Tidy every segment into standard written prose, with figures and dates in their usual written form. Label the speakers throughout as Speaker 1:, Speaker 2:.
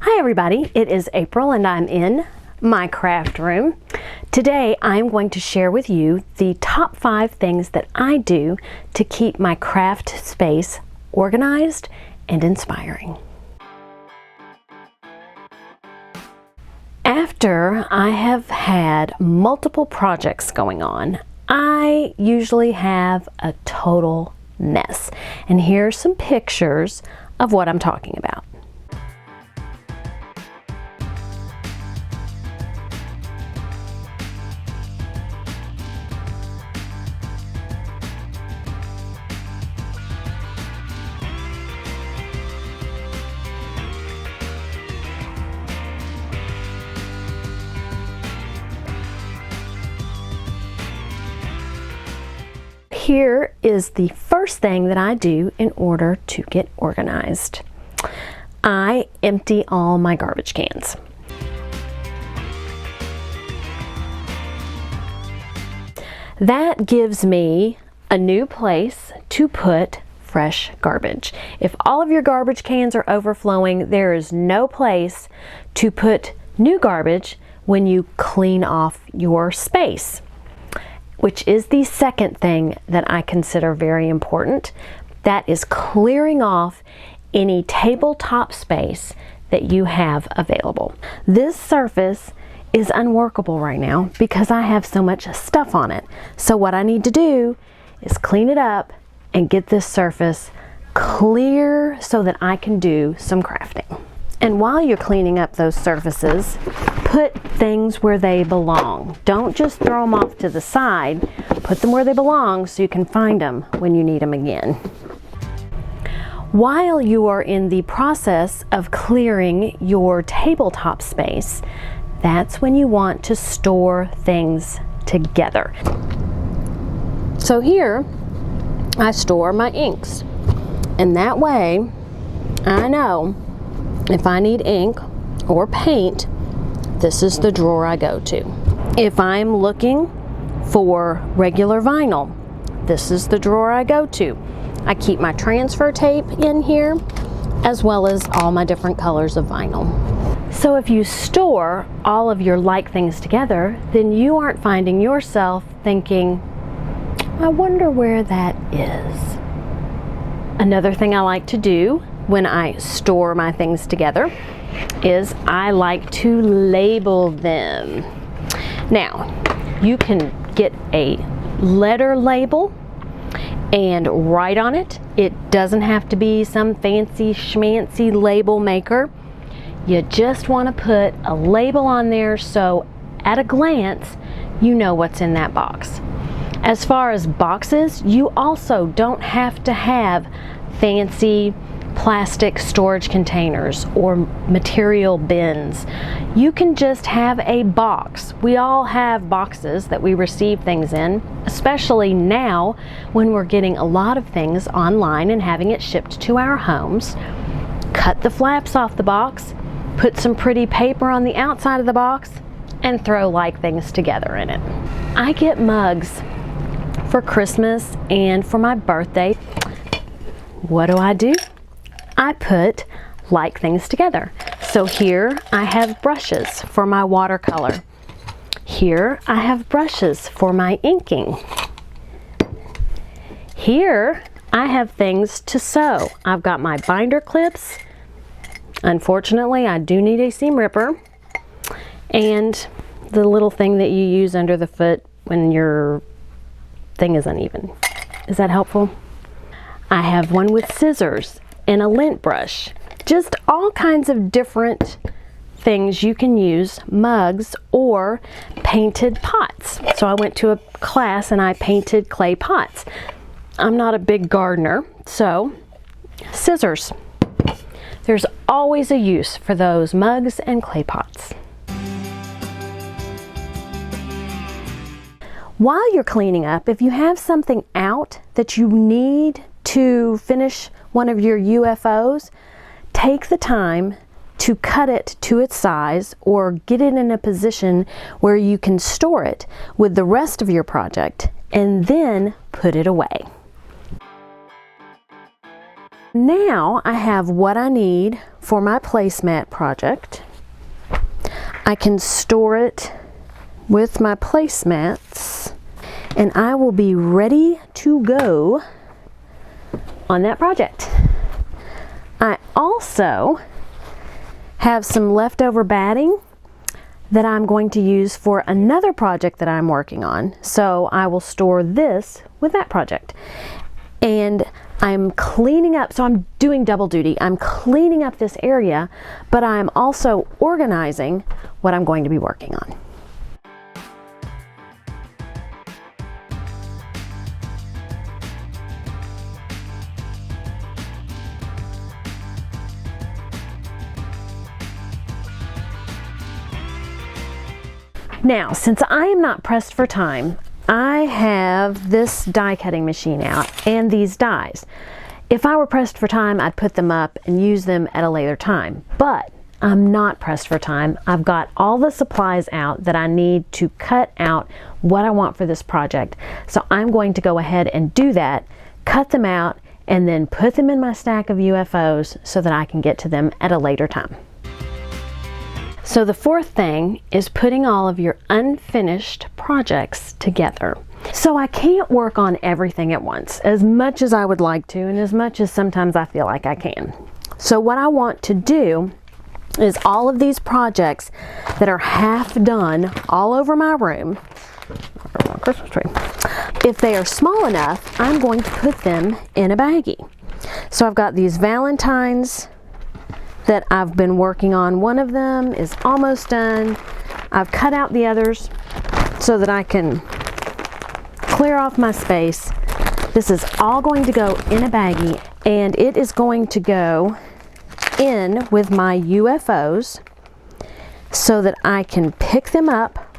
Speaker 1: Hi everybody, it is April and I'm in my craft room. Today I'm going to share with you the top 5 things that I do to keep my craft space organized and inspiring. After I have had multiple projects going on, I usually have a total mess. And here are some pictures of what I'm talking about. Here is the first thing that I do in order to get organized. I empty all my garbage cans. That gives me a new place to put fresh garbage. If all of your garbage cans are overflowing, there is no place to put new garbage when you clean off your space, which is the second thing that I consider very important. That is clearing off any tabletop space that you have available. This surface is unworkable right now because I have so much stuff on it. So what I need to do is clean it up and get this surface clear so that I can do some crafting. And while you're cleaning up those surfaces, put things where they belong. Don't just throw them off to the side. Put them where they belong so you can find them when you need them again. While you are in the process of clearing your tabletop space, that's when you want to store things together. So here, I store my inks. And that way, I know if I need ink or paint, this is the drawer I go to. If I'm looking for regular vinyl, this is the drawer I go to. I keep my transfer tape in here, as well as all my different colors of vinyl. So if you store all of your like things together, then you aren't finding yourself thinking, I wonder where that is. Another thing I like to do when I store my things together is I like to label them. Now, you can get a letter label and write on it. It doesn't have to be some fancy schmancy label maker. You just want to put a label on there so at a glance you know what's in that box. As far as boxes, you also don't have to have fancy plastic storage containers or material bins. You can just have a box. We all have boxes that we receive things in, especially now when we're getting a lot of things online and having it shipped to our homes. Cut the flaps off the box, put some pretty paper on the outside of the box, and throw like things together in it. I get mugs for Christmas and for my birthday. What do? I put like things together. So here I have brushes for my watercolor. Here I have brushes for my inking. Here I have things to sew. I've got my binder clips. Unfortunately, I do need a seam ripper. And the little thing that you use under the foot when your thing is uneven. Is that helpful? I have one with scissors and a lint brush. Just all kinds of different things you can use, mugs or painted pots. So I went to a class and I painted clay pots. I'm not a big gardener, so scissors. There's always a use for those mugs and clay pots. While you're cleaning up, if you have something out that you need to finish one of your UFOs, take the time to cut it to its size or get it in a position where you can store it with the rest of your project and then put it away. Now I have what I need for my placemat project. I can store it with my placemats, and I will be ready to go on that project. I also have some leftover batting that I'm going to use for another project that I'm working on. So I will store this with that project. And I'm cleaning up, so I'm doing double duty. I'm cleaning up this area, but I'm also organizing what I'm going to be working on. Now, since I am not pressed for time, I have this die cutting machine out and these dies. If I were pressed for time, I'd put them up and use them at a later time, but I'm not pressed for time. I've got all the supplies out that I need to cut out what I want for this project. So I'm going to go ahead and do that, cut them out, and then put them in my stack of UFOs so that I can get to them at a later time. So the fourth thing is putting all of your unfinished projects together. So I can't work on everything at once, as much as I would like to and as much as sometimes I feel like I can. So what I want to do is all of these projects that are half done all over my room, my Christmas tree, if they are small enough, I'm going to put them in a baggie. So I've got these Valentines that I've been working on. One of them is almost done. I've cut out the others so that I can clear off my space. This is all going to go in a baggie, and it is going to go in with my UFOs so that I can pick them up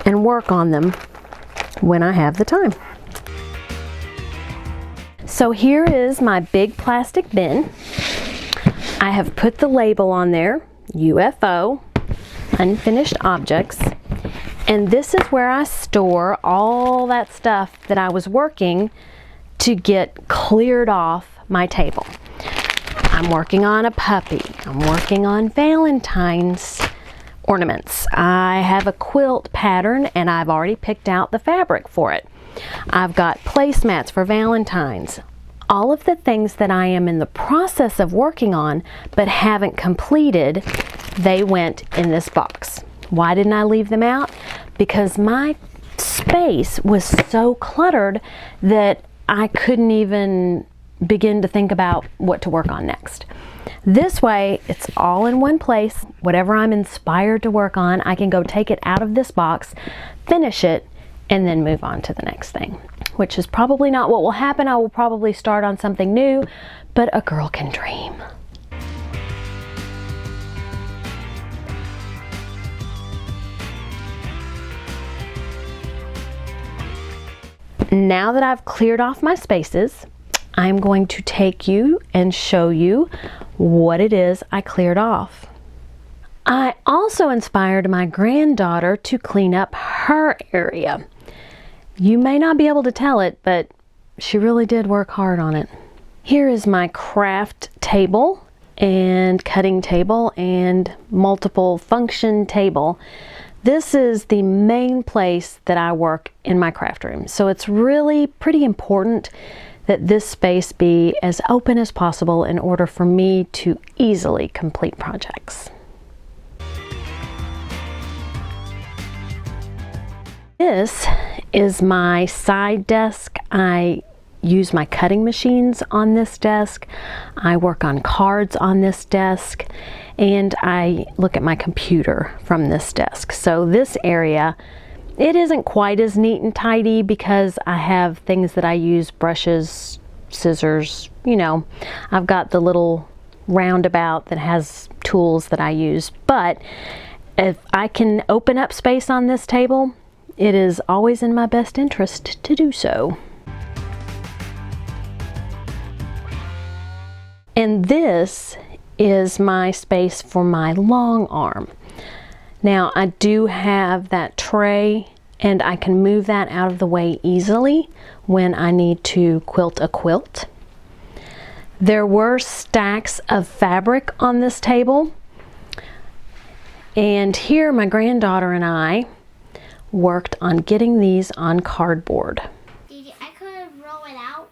Speaker 1: and work on them when I have the time. So here is my big plastic bin. I have put the label on there, UFO, unfinished objects, and this is where I store all that stuff that I was working to get cleared off my table. I'm working on a puppy. I'm working on Valentine's ornaments. I have a quilt pattern and I've already picked out the fabric for it. I've got placemats for Valentine's. All of the things that I am in the process of working on but haven't completed, they went in this box. Why didn't I leave them out? Because my space was so cluttered that I couldn't even begin to think about what to work on next. This way, it's all in one place. Whatever I'm inspired to work on, I can go take it out of this box, finish it, and then move on to the next thing, which is probably not what will happen. I will probably start on something new, but a girl can dream. Now that I've cleared off my spaces, I'm going to take you and show you what it is I cleared off. I also inspired my granddaughter to clean up her area. You may not be able to tell it, but she really did work hard on it. Here is my craft table and cutting table and multiple function table. This is the main place that I work in my craft room. So it's really pretty important that this space be as open as possible in order for me to easily complete projects. This is my side desk. I use my cutting machines on this desk. I work on cards on this desk, and I look at my computer from this desk. So this area, it isn't quite as neat and tidy because I have things that I use, brushes, scissors, you know. I've got the little roundabout that has tools that I use. But if I can open up space on this table, it is always in my best interest to do so. And this is my space for my long arm. Now I do have that tray and I can move that out of the way easily when I need to quilt a quilt. There were stacks of fabric on this table, and here my granddaughter and I worked on getting these on cardboard.
Speaker 2: I could roll it out.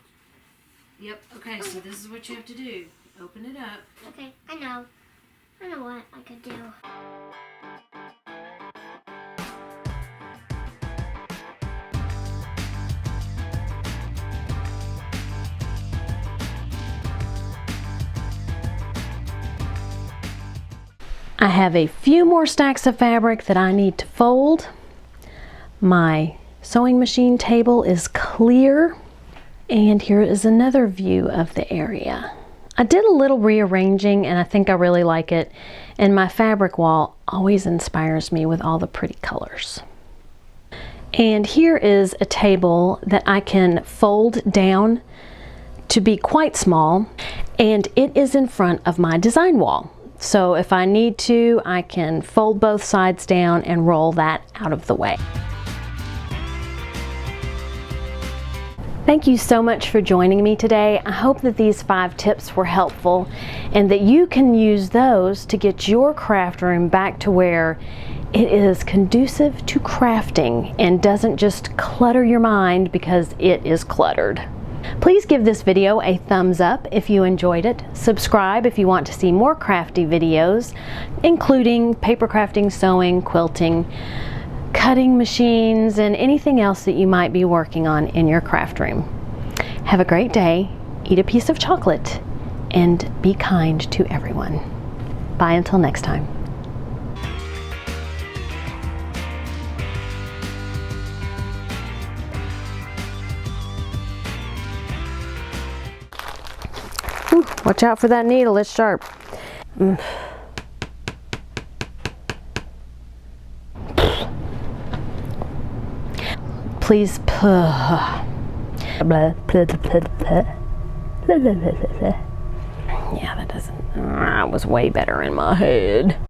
Speaker 3: Yep, okay, so this is what you have to do. Open it up.
Speaker 2: Okay, I know what I could do.
Speaker 1: I have a few more stacks of fabric that I need to fold. My sewing machine table is clear, and here is another view of the area. I did a little rearranging and I think I really like it, and my fabric wall always inspires me with all the pretty colors. And here is a table that I can fold down to be quite small, and it is in front of my design wall. So if I need to, I can fold both sides down and roll that out of the way. Thank you so much for joining me today. I hope that these 5 tips were helpful and that you can use those to get your craft room back to where it is conducive to crafting and doesn't just clutter your mind because it is cluttered. Please give this video a thumbs up if you enjoyed it. Subscribe if you want to see more crafty videos, including paper crafting, sewing, quilting, cutting machines, and anything else that you might be working on in your craft room. Have a great day, eat a piece of chocolate, and be kind to everyone. Bye until next time. Ooh, watch out for that needle, it's sharp. Please yeah, that doesn't, that was way better in my head.